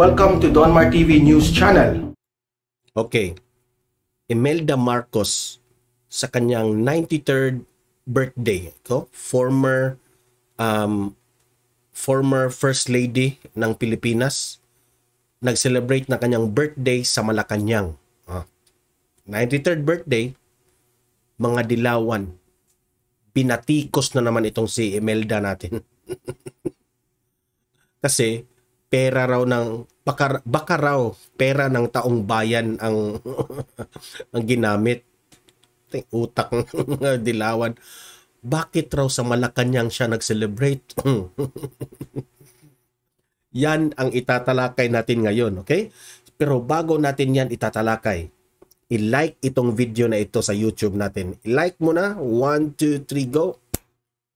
Welcome to Donmar TV News Channel. Okay, Imelda Marcos sa kanyang 93rd birthday, former First Lady ng Pilipinas, nag-celebrate na kanyang birthday sa Malacanang. 93rd birthday, mga dilawan, binatikos na naman itong si Imelda natin. Kasi pera raw ng baka raw pera ng taong bayan ang ang ginamit. Utak ng dilawan. Bakit raw sa Malacanang siya nag-celebrate? Yan ang itatalakay natin ngayon, okay? Pero bago natin yan itatalakay, i-like itong video na ito sa YouTube natin. I-like mo na. 1, 2, 3, go.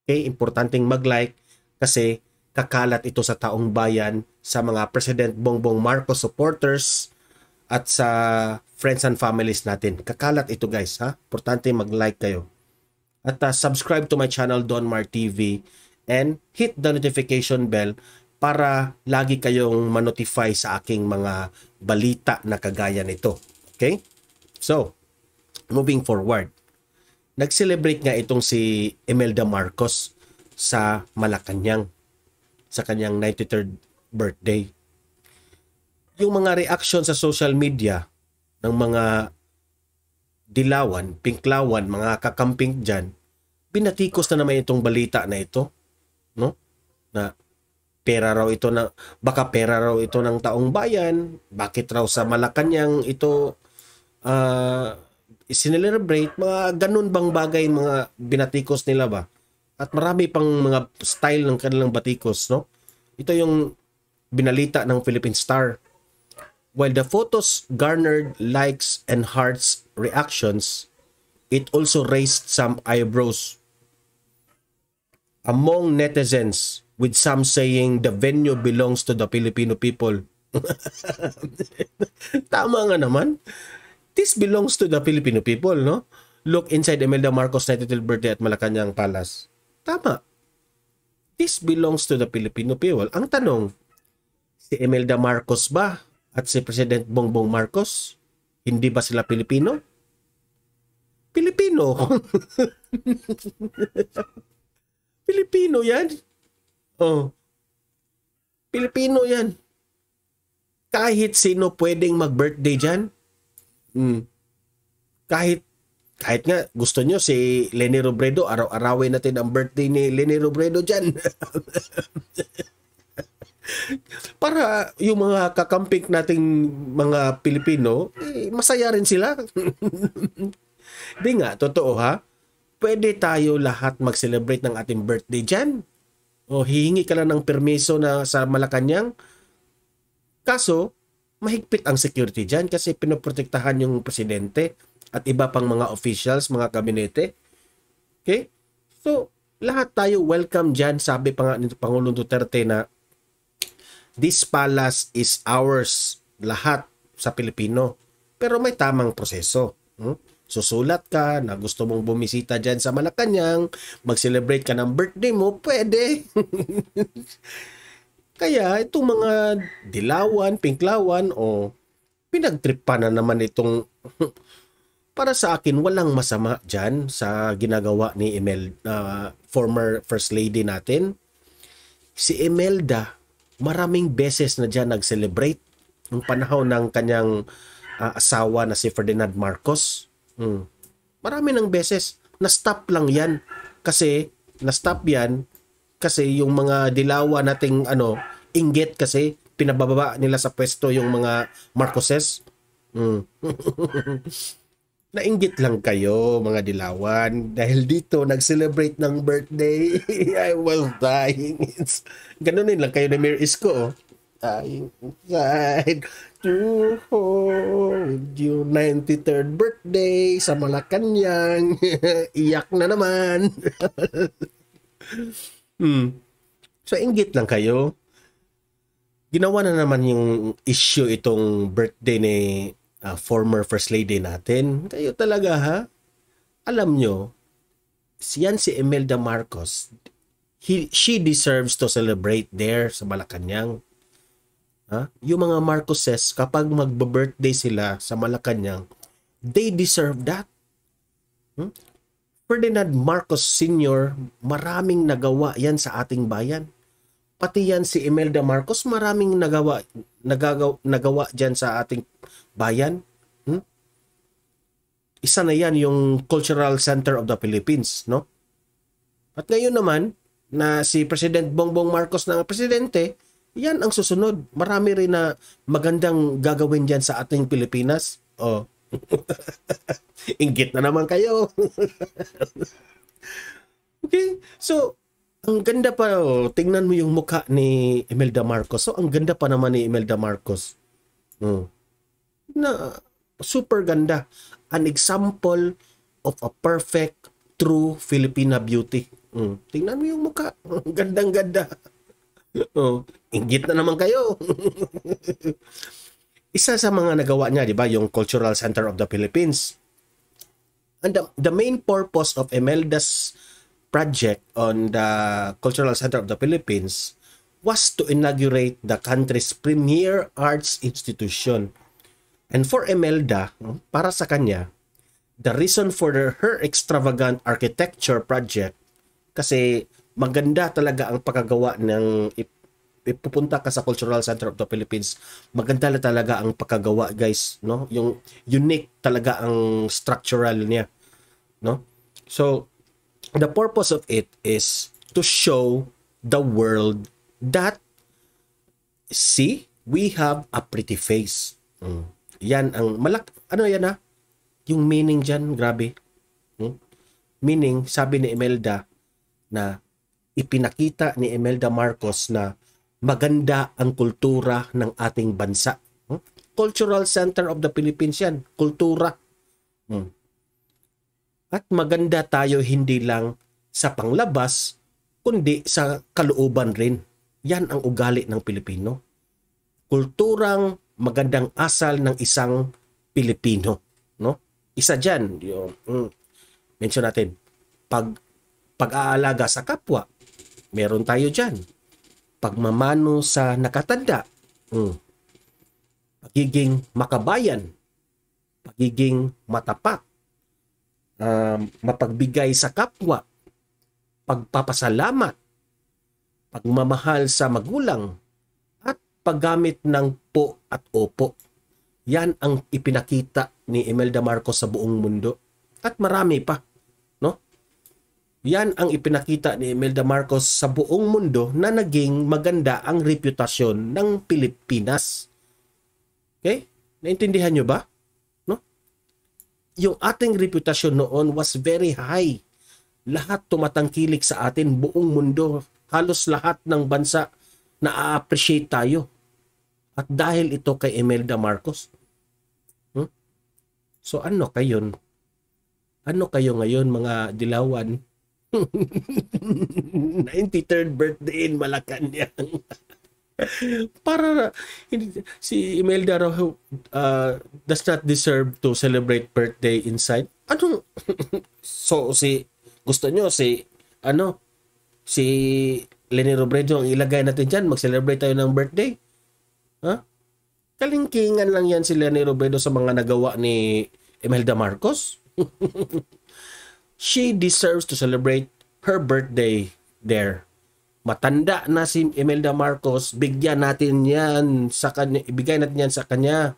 Okay, importanteng mag-like kasi kakalat ito sa taong bayan, sa mga President Bongbong Marcos supporters at sa friends and families natin. Kakalat ito guys, ha? Importante mag-like kayo. At subscribe to my channel Donmar TV and hit the notification bell para lagi kayong ma-notify sa aking mga balita na kagaya nito. Okay? So, moving forward. Nag-celebrate nga itong si Imelda Marcos sa Malacanang sa kanyang 93rd birthday. Yung mga reaction sa social media ng mga dilawan, pinklawan, mga kakamping dyan, binatikos na naman itong balita na ito, no? Na pera raw ito na, baka pera raw ito ng taong bayan, bakit raw sa Malacanang ito sinelebrate, mga ganun bang bagay, mga binatikos nila ba? At marami pang mga style ng kanilang batikos, no? Ito yung binalita ng Philippine Star. While the photos garnered likes and hearts reactions, it also raised some eyebrows among netizens, with some saying the venue belongs to the Filipino people. Tama nga naman. This belongs to the Filipino people, no? Look inside Imelda Marcos' 93rd birthday at Malacanang Palace. Tama. This belongs to the Filipino people. Ang tanong, si Imelda Marcos ba at si President Bongbong Marcos, hindi ba sila Pilipino? Pilipino. Pilipino yan. Oh. Pilipino yan. Kahit sino pwedeng mag-birthday dyan. Kahit nga gusto nyo si Leni Robredo, araw-arawin natin ang birthday ni Leni Robredo dyan. Para yung mga kakamping nating mga Pilipino, masaya rin sila. Di nga, totoo ha? Pwede tayo lahat mag-celebrate ng ating birthday dyan. O hihingi ka lang ng permiso na sa Malacanang. Kaso, mahigpit ang security dyan kasi pinoprotektahan yung presidente at iba pang mga officials, mga kabinete. Okay? So, lahat tayo welcome dyan. Sabi pa nga ni Pangulong Duterte na this palace is ours. Lahat sa Pilipino. Pero may tamang proseso. Susulat ka na gusto mong bumisita dyan sa Malacanang, mag-celebrate ka ng birthday mo, pwede. Kaya itong mga dilawan, pinklawan, pinagtripan na naman itong para sa akin, walang masama dyan sa ginagawa ni former First Lady natin. Si Imelda, maraming beses na dyan nag-celebrate ng panahon ng kanyang asawa na si Ferdinand Marcos. Marami ng beses. Na-stop lang yan. Na-stop yan kasi yung mga dilawa nating inggit kasi pinababa nila sa pwesto yung mga Marcoses. Nainggit lang kayo, mga dilawan. Dahil dito, nag-celebrate ng birthday. I was dying. Ganunin lang kayo na Mayor Isko. Dying inside to hold your 93rd birthday sa Malacanang. Iyak na naman. So, inggit lang kayo. Ginawa na naman yung issue itong birthday ni former First Lady natin. Kayo talaga ha? Alam nyo, yan si Imelda Marcos, she deserves to celebrate there sa Malacanang. Ha? Yung mga Marcoses, kapag magbe-birthday sila sa Malacanang, they deserve that. Hmm? Ferdinand Marcos Sr., maraming nagawa yan sa ating bayan. Pati yan si Imelda Marcos, maraming nagawa dyan sa ating bayan. Hmm? Isa na yan yung Cultural Center of the Philippines, no? At ngayon naman, na si President Bongbong Marcos na presidente, yan ang susunod. Marami rin na magandang gagawin dyan sa ating Pilipinas. Oh. Inggit na naman kayo. Okay, so ang ganda pa, tingnan mo yung mukha ni Imelda Marcos. So ang ganda pa naman ni Imelda Marcos. Na super ganda. An example of a perfect true Filipina beauty. Tingnan mo yung mukha. Gandang-ganda. Inggit na naman kayo. Isa sa mga nagawa niya, di ba, yung Cultural Center of the Philippines. And the main purpose of Imelda's project on the Cultural Center of the Philippines was to inaugurate the country's premier arts institution. And for Imelda, para sa kanya, the reason for her extravagant architecture project, kasi maganda talaga ang pagkagawa ng ipupunta ka sa Cultural Center of the Philippines, maganda na talaga ang pagkagawa, guys, no? Yung unique talaga ang structural niya, no? So the purpose of it is to show the world that, see, we have a pretty face. Yan ang ano yan, ha? Yung meaning dyan, grabe. Meaning, sabi ni Imelda, na ipinakita ni Imelda Marcos na maganda ang kultura ng ating bansa. Cultural Center of the Philippines yan, kultura. At maganda tayo hindi lang sa panglabas, kundi sa kalooban rin. Yan ang ugali ng Pilipino. Kulturang magandang asal ng isang Pilipino, no? Isa dyan, yung mention natin, pag-aalaga sa kapwa, meron tayo dyan. Pagmamano sa nakatanda, pagiging makabayan, pagiging matapat, mapagbigay sa kapwa, pagpapasalamat, pagmamahal sa magulang, at paggamit ng po at opo. Yan ang ipinakita ni Imelda Marcos sa buong mundo. At marami pa, no? Yan ang ipinakita ni Imelda Marcos sa buong mundo na naging maganda ang reputasyon ng Pilipinas. Okay? Naintindihan nyo ba? No? Yung ating reputasyon noon was very high. Lahat tumatangkilik sa atin, buong mundo. Halos lahat ng bansa na-appreciate tayo. At dahil ito kay Imelda Marcos. So ano kayo? Ano kayo ngayon, mga dilawan? 93rd birthday in Malacanang. Para si Imelda does not deserve to celebrate birthday inside. Ano? So gusto nyo si Leni Robredo ang ilagay natin dyan, mag-celebrate tayo ng birthday? Ha? Kalingkingan lang yan si Leni Robredo sa mga nagawa ni Imelda Marcos. She deserves to celebrate her birthday there. Matanda na si Imelda Marcos, bigyan natin yan sa kanya, ibigay natin yan sa kanya.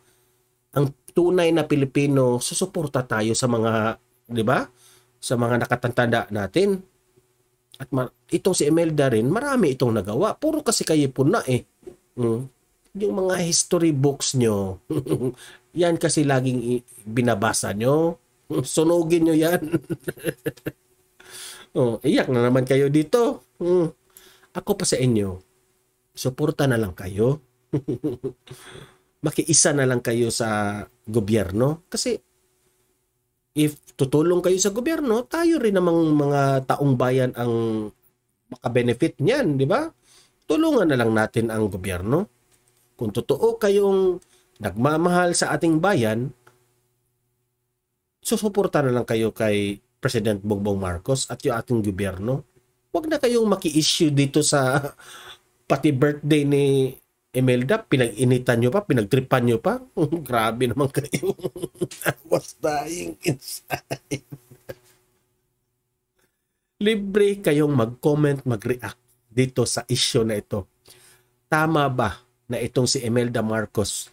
Ang tunay na Pilipino, susuporta tayo sa mga, di ba? Sa mga nakatanda natin. At itong si Imelda rin, marami itong nagawa. Puro kasi kayo puna eh. Yung mga history books nyo, yan kasi laging binabasa nyo. Sunugin nyo yan. Iyak na naman kayo dito. Ako pa sa inyo, suporta na lang kayo. Makiisa na lang kayo sa gobyerno. Kasi if tutulong kayo sa gobyerno, tayo rin namang mga taong bayan ang makabenefit niyan, di ba? Tulungan na lang natin ang gobyerno. Kung totoo kayong nagmamahal sa ating bayan, susuporta na lang kayo kay President Bongbong Marcos at yung ating gobyerno. Huwag na kayong maki-issue dito sa pati birthday ni Imelda, pinag-initan nyo pa, pinagtripan nyo pa. Grabe naman kayo. I was dying inside. Libre kayong mag-comment, mag-react dito sa issue na ito. Tama ba na itong si Imelda Marcos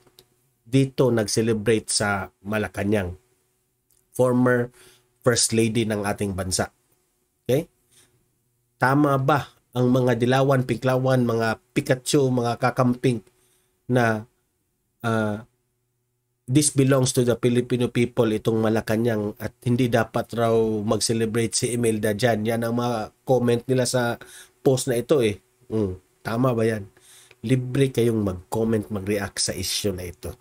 dito nag-celebrate sa Malacanang? Former First Lady ng ating bansa. Okay? Tama ba ang mga dilawan, piklawan, mga Pikachu, mga kakamping na this belongs to the Filipino people, itong Malacanang, at hindi dapat raw mag-celebrate si Imelda dyan? Yan ang mga comment nila sa post na ito eh. Tama ba yan? Libre kayong mag-comment, mag-react sa issue na ito.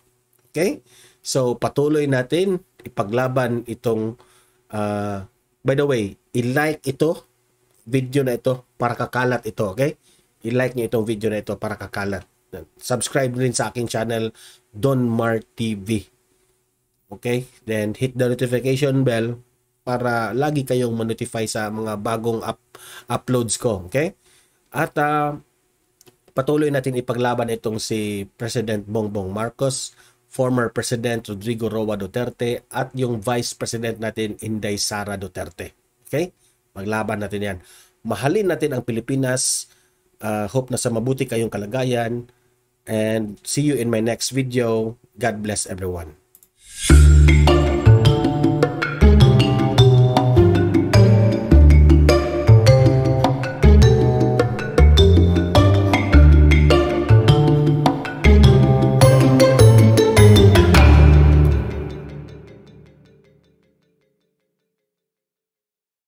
Okay? So, patuloy natin ipaglaban itong by the way, i-like ito, video na ito para kakalat ito, okay? I-like niyo itong video na ito para kakalat. Subscribe rin sa aking channel, Don Mar TV. Okay? Then hit the notification bell para lagi kayong ma-notify sa mga bagong uploads ko, okay? At patuloy natin ipaglaban itong si President Bongbong Marcos, former President Rodrigo Roa Duterte, at yung Vice President natin, Inday Sara Duterte. Okay? Maglaban natin yan. Mahalin natin ang Pilipinas. Hope na sa mabuti kayong kalagayan. And see you in my next video. God bless everyone.